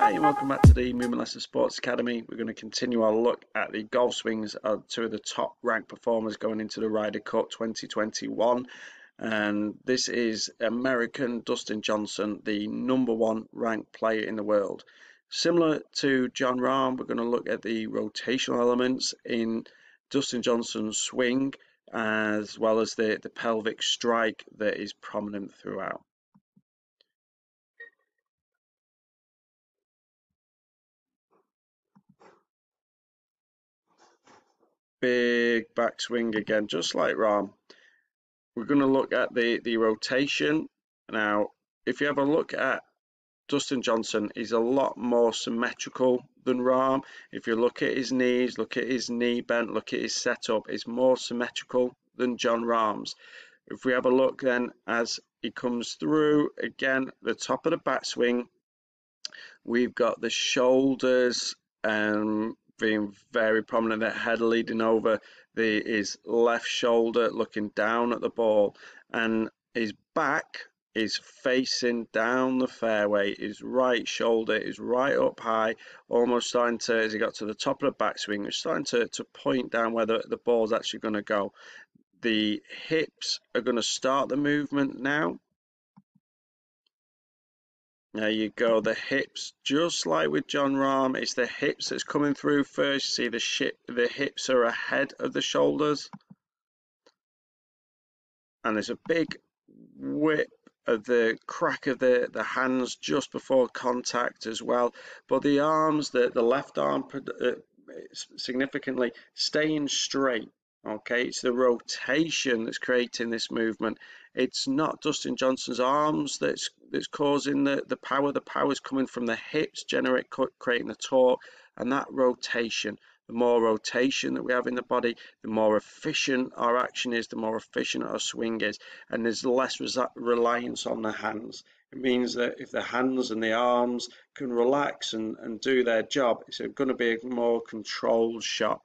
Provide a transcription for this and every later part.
Hey, and welcome back to the Movement Lesson Sports Academy. We're going to continue our look at the golf swings of two of the top ranked performers going into the Ryder Cup 2021. And this is American Dustin Johnson, the #1 ranked player in the world. Similar to Jon Rahm, we're going to look at the rotational elements in Dustin Johnson's swing, as well as the pelvic strike that is prominent throughout. Big backswing again, just like Rahm. We're going to look at the rotation. Now, if you have a look at Dustin Johnson, he's a lot more symmetrical than Rahm. If you look at his knees, look at his knee bent, look at his setup, it's more symmetrical than Jon Rahm's. If we have a look then as he comes through, again, the top of the backswing, we've got the shoulders being very prominent, the head leading over his left shoulder, looking down at the ball, and his back is facing down the fairway. His right shoulder is right up high, almost starting to, as he got to the top of the backswing, it's starting to point down where the ball's actually going to go. The hips are going to start the movement now. There you go, the hips, just like with Jon Rahm, it's the hips that's coming through first. See the hips are ahead of the shoulders. And there's a big whip of the crack of the hands just before contact as well. But the arms, the left arm significantly staying straight. Okay, it's the rotation that's creating this movement. It's not Dustin Johnson's arms that's causing the power. The power is coming from the hips, creating the torque, and that rotation. The more rotation that we have in the body, the more efficient our action is, the more efficient our swing is, and there's less reliance on the hands. It means that if the hands and the arms can relax and do their job, it's going to be a more controlled shot.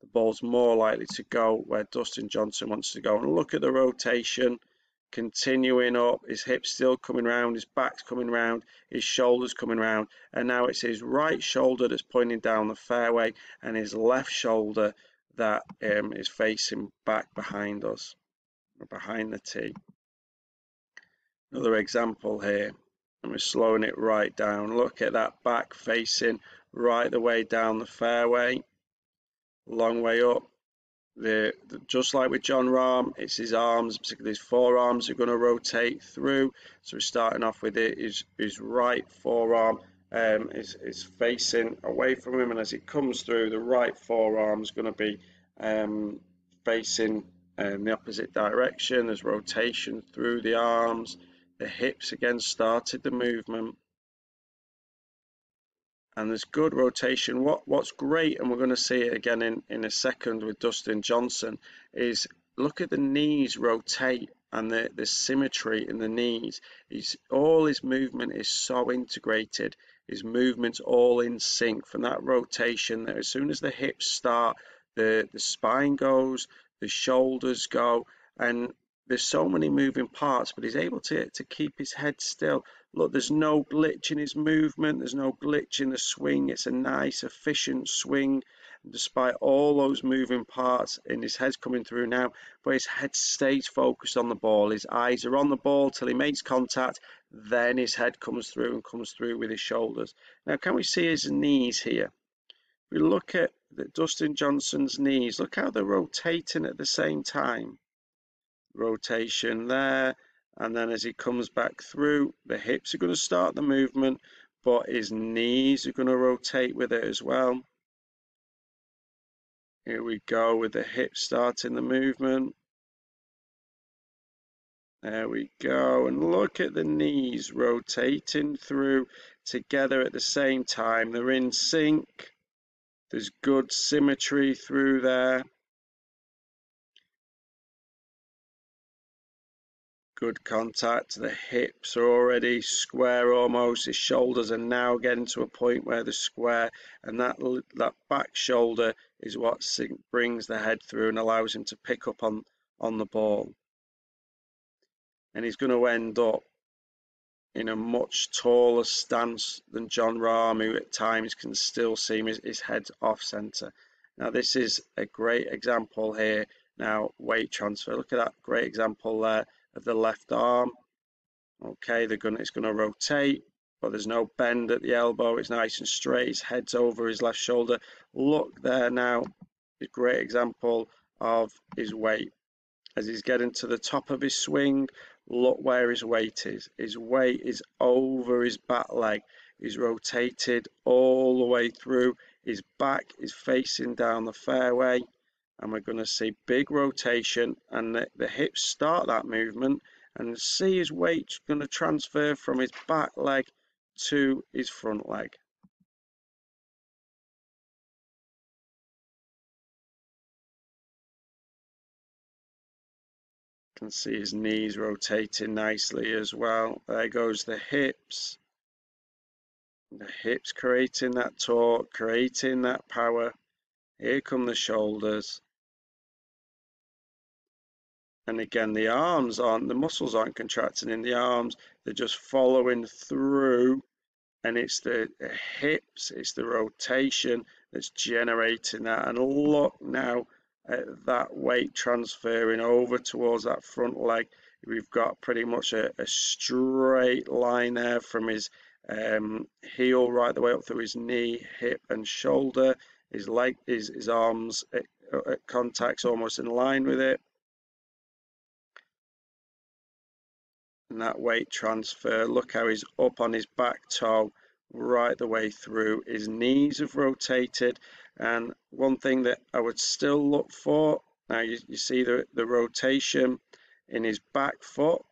The ball's more likely to go where Dustin Johnson wants to go. And look at the rotation continuing up, his hips still coming round, his back's coming round, his shoulders coming round, and now it's his right shoulder that's pointing down the fairway and his left shoulder that is facing back behind us, behind the tee. Another example here, and we're slowing it right down. Look at that back facing right the way down the fairway, long way up. Just like with Jon Rahm, it's his arms, particularly his forearms, are going to rotate through. So we're starting off with his right forearm is facing away from him, and as it comes through, the right forearm is going to be facing the opposite direction. There's rotation through the arms. The hips again started the movement. And there's good rotation. What's great, and we're going to see it again in a second with Dustin Johnson, is look at the knees rotate and the symmetry in the knees. All his movement is so integrated. His movement's all in sync from that rotation. That as soon as the hips start, the spine goes, the shoulders go, and there's so many moving parts, but he's able to keep his head still. Look, there's no glitch in his movement, there's no glitch in the swing. It's a nice, efficient swing, despite all those moving parts, and his head's coming through now, but his head stays focused on the ball. His eyes are on the ball till he makes contact, then his head comes through with his shoulders. Now, can we see his knees here? We look at Dustin Johnson's knees. Look how they're rotating at the same time. Rotation there, and then as he comes back through, the hips are going to start the movement, but his knees are going to rotate with it as well. Here we go with the hips starting the movement. There we go, and look at the knees rotating through together at the same time. They're in sync. There's good symmetry through there. Good contact. The hips are already square almost. His shoulders are now getting to a point where they're square, and that back shoulder is what brings the head through and allows him to pick up on the ball. And he's going to end up in a much taller stance than Jon Rahm, who at times can still seem his head off centre. Now this is a great example here. Now weight transfer. Look at that great example there of the left arm. Okay, it's going to rotate, but there's no bend at the elbow. It's nice and straight. His head's over his left shoulder. Look there now. A great example of his weight. As he's getting to the top of his swing, look where his weight is. His weight is over his back leg. He's rotated all the way through. His back is facing down the fairway. And we're going to see big rotation, and the hips start that movement, and see his weight's going to transfer from his back leg to his front leg. You can see his knees rotating nicely as well. There goes the hips. The hips creating that torque, creating that power. Here come the shoulders. And again, the muscles aren't contracting in the arms, they're just following through. And it's the hips, it's the rotation that's generating that. And look now at that weight transferring over towards that front leg. We've got pretty much a straight line there from his heel right the way up through his knee, hip and shoulder. His leg, his arms at contact's almost in line with it. And that weight transfer, look how he's up on his back toe right the way through. His knees have rotated, and one thing that I would still look for, now you see the rotation in his back foot,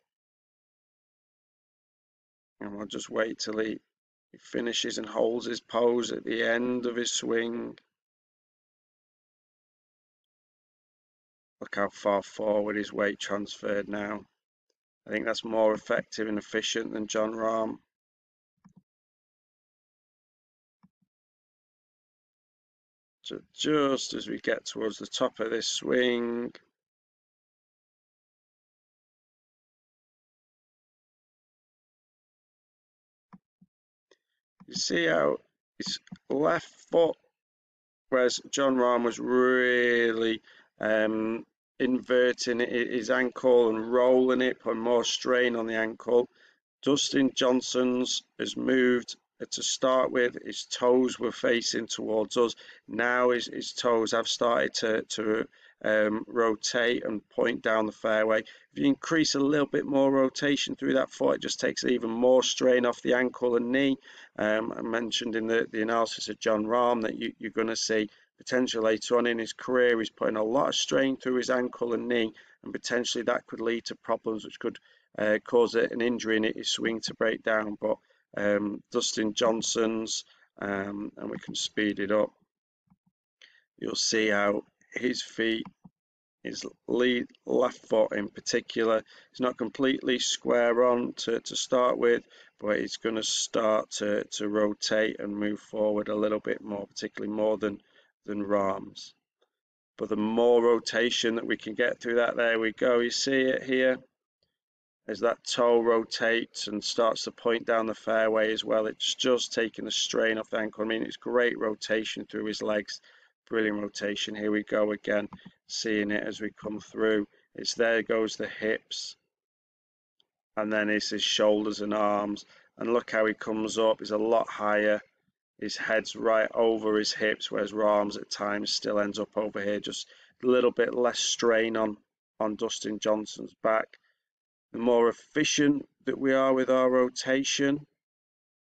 and we'll just wait till he finishes and holds his pose at the end of his swing. Look how far forward his weight transferred now. I think that's more effective and efficient than Jon Rahm. So just as we get towards the top of this swing, you see how his left foot, whereas Jon Rahm was really inverting his ankle and rolling it, putting more strain on the ankle. Dustin Johnson's has moved to start with. His toes were facing towards us. Now his toes have started to rotate and point down the fairway. If you increase a little bit more rotation through that foot, it just takes even more strain off the ankle and knee. I mentioned in the analysis of Jon Rahm that you're going to see potentially later on in his career he's putting a lot of strain through his ankle and knee, and potentially that could lead to problems which could cause an injury in his swing to break down. But Dustin Johnson's, and we can speed it up, you'll see how his feet, his left foot in particular, is not completely square on to start with, but it's going to start to rotate and move forward a little bit more, particularly more than Rahm's. But the more rotation that we can get through that, there we go, you see it here. As that toe rotates and starts to point down the fairway as well, it's just taking the strain off the ankle. I mean, it's great rotation through his legs, brilliant rotation. Here we go again, seeing it as we come through. It's there goes the hips, and then it's his shoulders and arms. And look how he comes up, he's a lot higher. His head's right over his hips, whereas Rahm's at times still ends up over here. Just a little bit less strain on Dustin Johnson's back. The more efficient that we are with our rotation,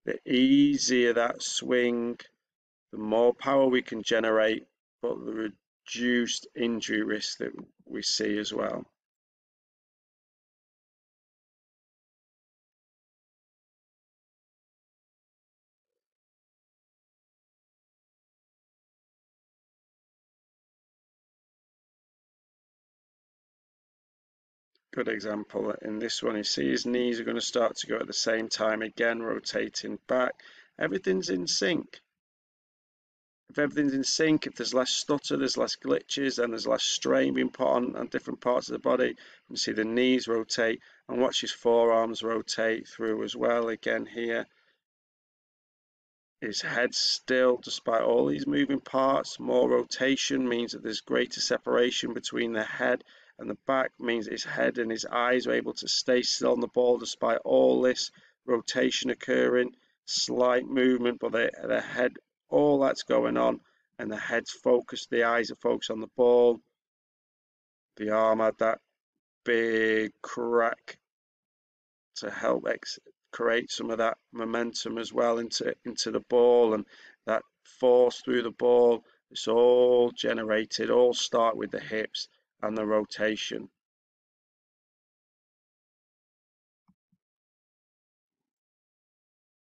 the easier that swing, the more power we can generate, but the reduced injury risk that we see as well. Good example in this one, you see his knees are going to start to go at the same time, again rotating back. Everything's in sync. If everything's in sync, if there's less stutter, there's less glitches, and there's less strain being put on different parts of the body. You can see the knees rotate, And watch his forearms rotate through as well. Again here, his head still, despite all these moving parts. More rotation means that there's greater separation between the head and the back, means his head and his eyes are able to stay still on the ball despite all this rotation occurring. Slight movement, but the head, all that's going on, and the head's focused, the eyes are focused on the ball. The arm had that big crack to help create some of that momentum as well into the ball, and that force through the ball. It's all generated, all start with the hips and the rotation.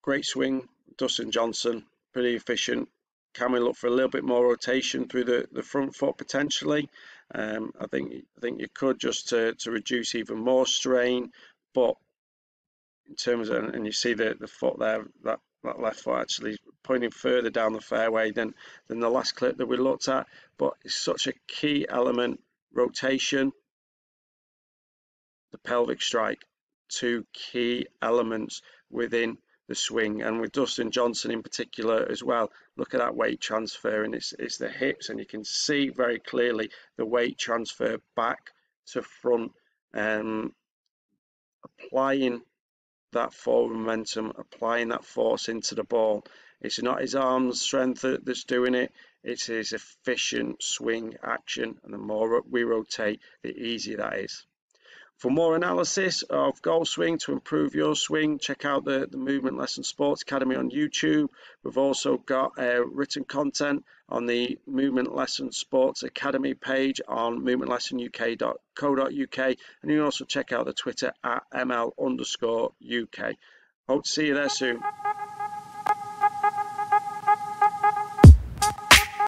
Great swing, Dustin Johnson, pretty efficient. Can we look for a little bit more rotation through the front foot potentially? I think you could, just to reduce even more strain, but in terms of, and you see the foot there, that left foot actually pointing further down the fairway than the last clip that we looked at. But it's such a key element, rotation, the pelvic strike, two key elements within the swing. And with Dustin Johnson in particular as well, look at that weight transfer, and it's the hips, and you can see very clearly the weight transfer back to front, applying that forward momentum, applying that force into the ball. It's not his arm strength that's doing it, it's his efficient swing action, and the more we rotate, the easier that is. For more analysis of golf swing to improve your swing, check out the Movement Lesson Sports Academy on YouTube. We've also got written content on the Movement Lesson Sports Academy page on movementlessonuk.co.uk, and you can also check out the Twitter at ML_UK. Hope to see you there soon.